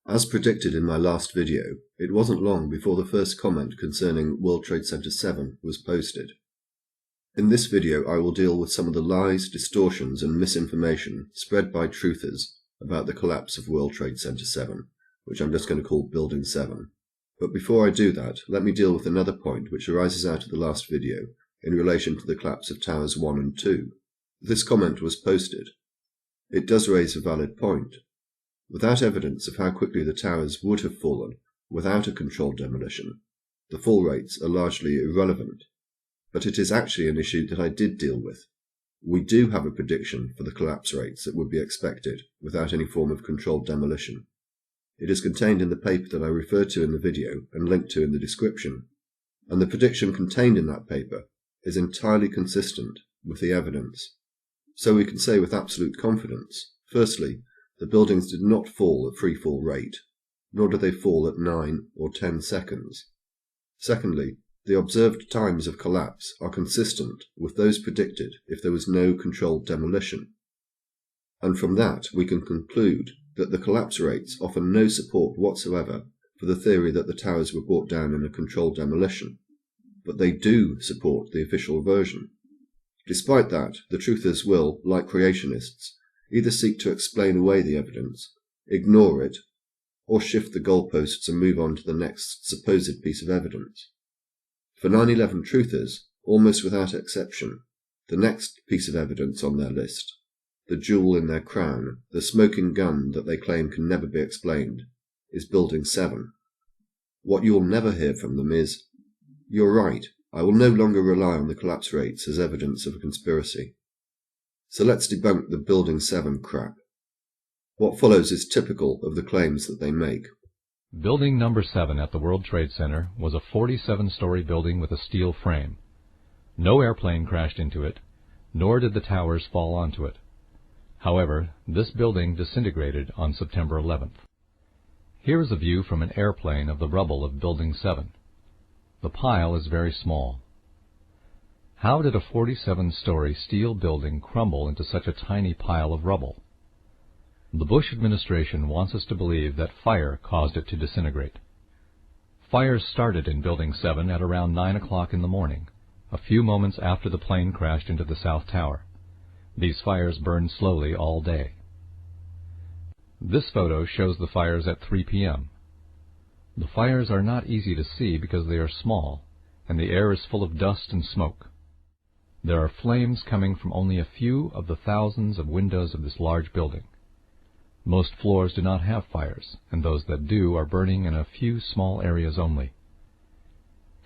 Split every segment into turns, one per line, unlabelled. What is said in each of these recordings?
As predicted in my last video, it wasn't long before the first comment concerning World Trade Center 7 was posted. In this video I will deal with some of the lies, distortions and misinformation spread by truthers about the collapse of World Trade Center 7, which I'm just going to call Building 7. But before I do that, let me deal with another point which arises out of the last video in relation to the collapse of Towers 1 and 2. This comment was posted. It does raise a valid point. Without evidence of how quickly the towers would have fallen without a controlled demolition, the fall rates are largely irrelevant. But it is actually an issue that I did deal with. We do have a prediction for the collapse rates that would be expected without any form of controlled demolition. It is contained in the paper that I referred to in the video and linked to in the description, and the prediction contained in that paper is entirely consistent with the evidence. So we can say with absolute confidence, firstly, the buildings did not fall at free fall rate, nor did they fall at 9 or 10 seconds. Secondly, the observed times of collapse are consistent with those predicted if there was no controlled demolition. And from that we can conclude that the collapse rates offer no support whatsoever for the theory that the towers were brought down in a controlled demolition, but they do support the official version. Despite that, the truthers will, like creationists, either seek to explain away the evidence, ignore it, or shift the goalposts and move on to the next supposed piece of evidence. For 9/11 truthers, almost without exception, the next piece of evidence on their list, the jewel in their crown, the smoking gun that they claim can never be explained, is Building 7. What you will never hear from them is, "You're right, I will no longer rely on the collapse rates as evidence of a conspiracy." So let's debunk the Building 7 crap. What follows is typical of the claims that they make.
Building number 7 at the World Trade Center was a 47-story building with a steel frame. No airplane crashed into it, nor did the towers fall onto it. However, this building disintegrated on September 11th. Here is a view from an airplane of the rubble of Building 7. The pile is very small. How did a 47-story steel building crumble into such a tiny pile of rubble? The Bush administration wants us to believe that fire caused it to disintegrate. Fires started in Building 7 at around 9 o'clock in the morning, a few moments after the plane crashed into the South Tower. These fires burned slowly all day. This photo shows the fires at 3 p.m. The fires are not easy to see because they are small, and the air is full of dust and smoke. There are flames coming from only a few of the thousands of windows of this large building. Most floors do not have fires, and those that do are burning in a few small areas only.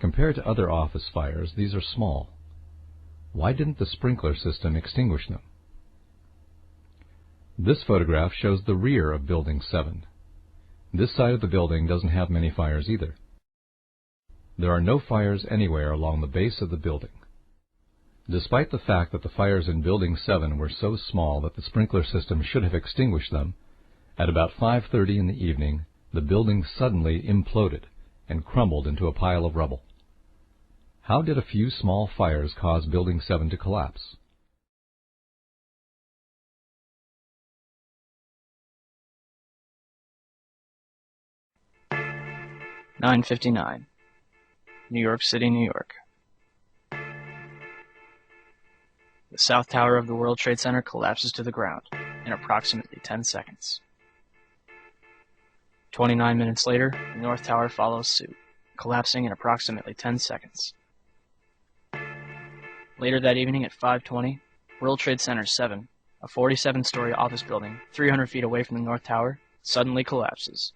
Compared to other office fires, these are small. Why didn't the sprinkler system extinguish them? This photograph shows the rear of Building 7. This side of the building doesn't have many fires either. There are no fires anywhere along the base of the building. Despite the fact that the fires in Building 7 were so small that the sprinkler system should have extinguished them, at about 5:30 in the evening, the building suddenly imploded and crumbled into a pile of rubble. How did a few small fires cause Building 7 to collapse?
(9:59), New York City, New York. The South Tower of the World Trade Center collapses to the ground in approximately 10 seconds. 29 minutes later, the North Tower follows suit, collapsing in approximately 10 seconds. Later that evening at 5:20, World Trade Center 7, a 47-story office building 300 feet away from the North Tower, suddenly collapses.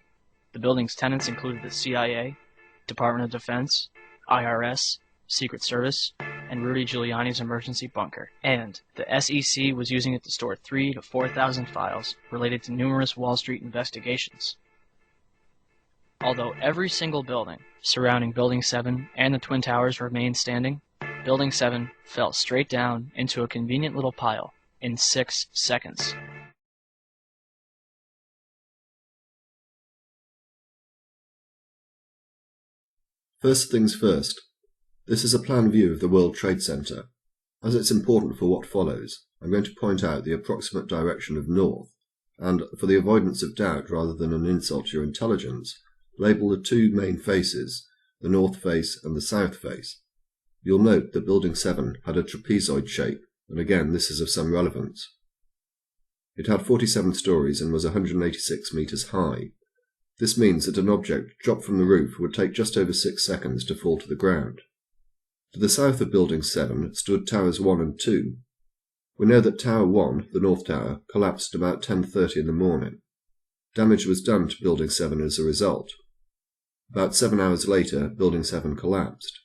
The building's tenants included the CIA, Department of Defense, IRS, Secret Service, and Rudy Giuliani's emergency bunker, and the SEC was using it to store 3,000 to 4,000 files related to numerous Wall Street investigations. Although every single building surrounding Building 7 and the Twin Towers remained standing, Building 7 fell straight down into a convenient little pile in 6 seconds.
First things first, this is a plan view of the World Trade Center. As it's important for what follows, I'm going to point out the approximate direction of north and, for the avoidance of doubt rather than an insult to your intelligence, label the two main faces, the north face and the south face. You'll note that Building 7 had a trapezoid shape, and again this is of some relevance. It had 47 stories and was 186 metres high. This means that an object dropped from the roof would take just over 6 seconds to fall to the ground. To the south of Building 7 stood Towers 1 and 2. We know that Tower 1, the North Tower, collapsed about 10:30 in the morning. Damage was done to Building 7 as a result. About 7 hours later, Building 7 collapsed.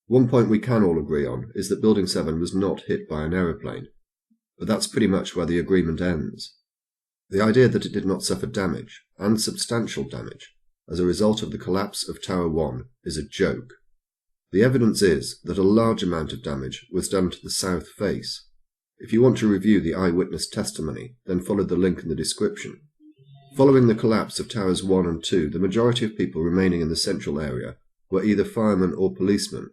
One point we can all agree on is that Building 7 was not hit by an aeroplane, but that's pretty much where the agreement ends. The idea that it did not suffer damage, and substantial damage, as a result of the collapse of Tower 1 is a joke. The evidence is that a large amount of damage was done to the south face. If you want to review the eyewitness testimony, then follow the link in the description. Following the collapse of Towers 1 and 2, the majority of people remaining in the central area were either firemen or policemen.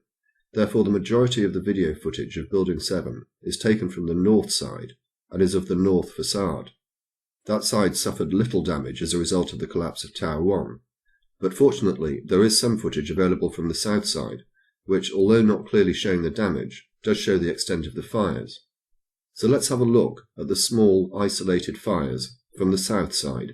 Therefore, the majority of the video footage of Building 7 is taken from the north side and is of the north facade. That side suffered little damage as a result of the collapse of Tower 1, but fortunately there is some footage available from the south side, which, although not clearly showing the damage, does show the extent of the fires. So let's have a look at the small, isolated fires from the south side.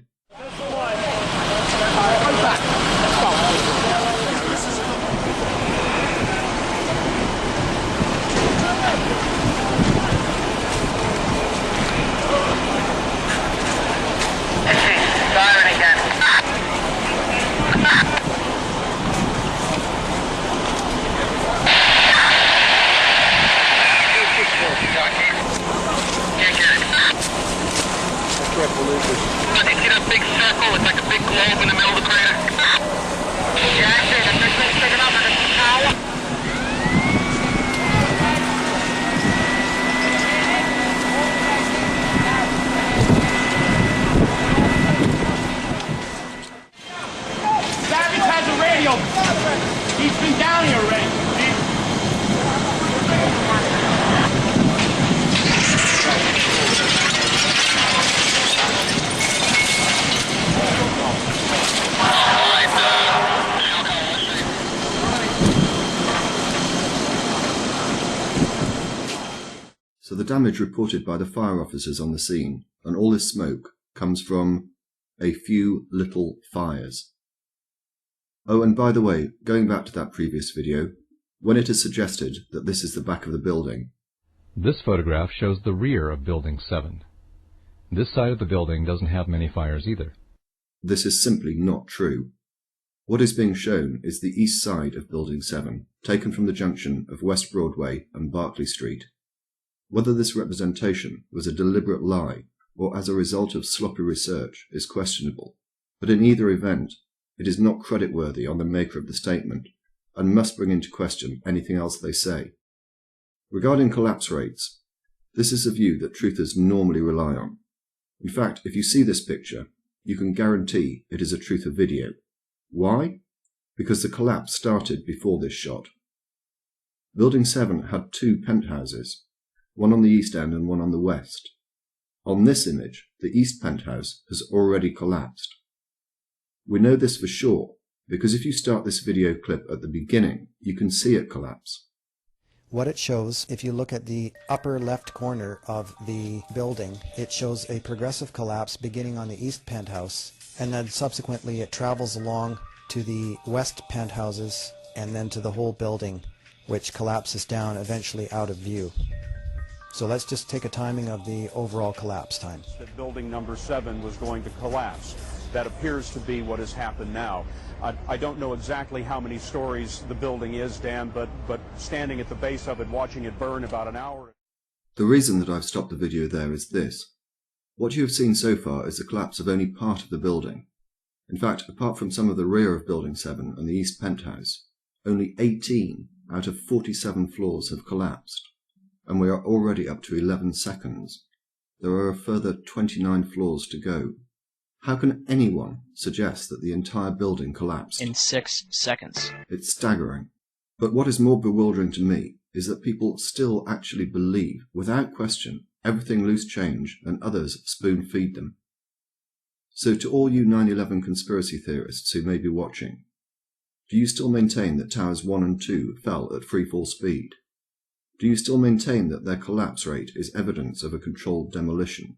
He's been down here already.
So the damage reported by the fire officers on the scene, and all this smoke, comes from a few little fires. Oh, and by the way, going back to that previous video, when it is suggested that this is the back of the building,
This photograph shows the rear of Building 7. This side of the building doesn't have many fires either.
this is simply not true. What is being shown is the east side of Building 7, taken from the junction of West Broadway and Berkeley Street. Whether this representation was a deliberate lie or as a result of sloppy research is questionable, but in either event, it is not creditworthy on the maker of the statement and must bring into question anything else they say. Regarding collapse rates, this is a view that truthers normally rely on. In fact, if you see this picture, you can guarantee it is a truther video. Why? Because the collapse started before this shot. Building 7 had two penthouses, one on the east end and one on the west. On this image, the east penthouse has already collapsed. We know this for sure, because if you start this video clip at the beginning, you can see it collapse.
What it shows, if you look at the upper left corner of the building, it shows a progressive collapse beginning on the east penthouse, and then subsequently it travels along to the west penthouses and then to the whole building, which collapses down eventually out of view. So let's just take a timing of the overall collapse time.
That building number 7 was going to collapse. That appears to be what has happened now. I don't know exactly how many stories the building is, Dan, but standing at the base of it, watching it burn about an hour.
The reason that I've stopped the video there is this. What you have seen so far is the collapse of only part of the building. In fact, apart from some of the rear of Building 7 and the east penthouse, only 18 out of 47 floors have collapsed, and we are already up to 11 seconds. There are a further 29 floors to go. How can anyone suggest that the entire building collapsed?
In 6 seconds.
It's staggering. But what is more bewildering to me is that people still actually believe, without question, everything loose change and others spoon feed them. So to all you 9/11 conspiracy theorists who may be watching, do you still maintain that towers 1 and 2 fell at freefall speed? Do you still maintain that their collapse rate is evidence of a controlled demolition?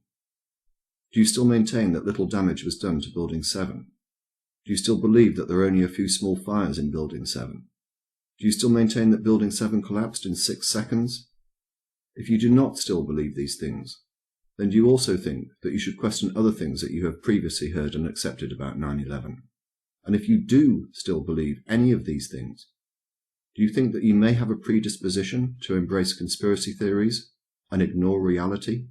Do you still maintain that little damage was done to Building 7? Do you still believe that there are only a few small fires in Building 7? Do you still maintain that Building 7 collapsed in 6 seconds? If you do not still believe these things, then do you also think that you should question other things that you have previously heard and accepted about 9/11? And if you do still believe any of these things, do you think that you may have a predisposition to embrace conspiracy theories and ignore reality?